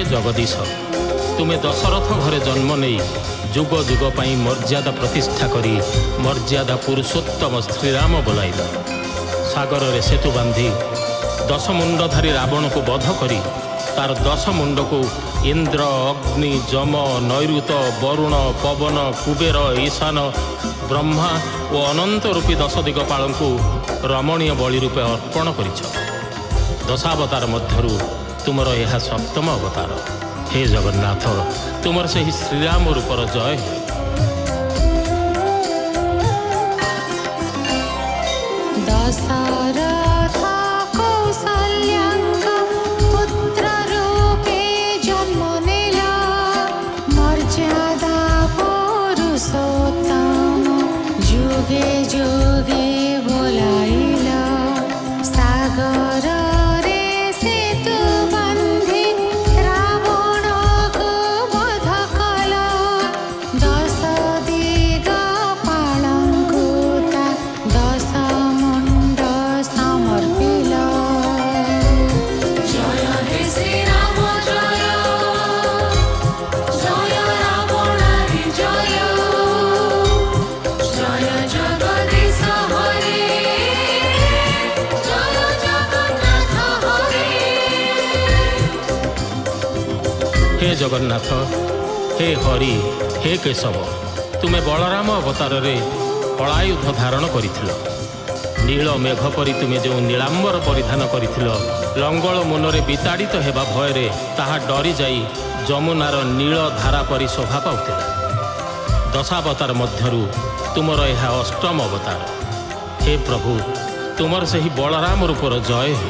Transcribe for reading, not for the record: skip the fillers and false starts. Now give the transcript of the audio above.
जगदीश तुमे दशरथ घरे जन्म नहीं जुग जुग पाई मर्यादा प्रतिष्ठा करी मर्यादा पुरुषोत्तम श्रीराम बोलाइल सागर रे सेतु बांधी दश मुंडधारी रावण को बध करी तार दश मुंड को इंद्र अग्नि जम नैऋत वरुण पवन कुबेर ईशान ब्रह्मा और अनंत रूपी दश दिगपाल को रमणीय बलि रूपे अर्पण करिछ। दशावतार मध्यरु तुमर यह सप्तम अवतार। हे जगन्नाथ तुमर से ही श्रीराम रूपर जय। दशरथ कौसल्याङ्क पुत्र रूपे जन्म नेला मर्यादा पुरुषोत्तम जुगे जुगे बोलाइला सागर रे सेतु बांधी रावण को वध कला दश दिगपालंकु ता दश मुंड समर्पिला। जय हे श्री राम जय जय रावणारी जय जय जगदीश हरे जय जगन्नाथ हरे। हे जगन्नाथ हे हरि हे केशव तुमे बलराम अवतार रे कलायुध धारण करिथिल नील मेघ परी तुमे जो नीलांबर परिधान करिथिल लंगल मुनरे विताड़ित हेबा भयरे ताहा डरी जाई जमुनार नील धारा परी शोभा पाउथिला। दशावतार मध्यरु तुमर यह अष्टम अवतार। हे प्रभु तुमर से ही बलराम रूपर जय हो।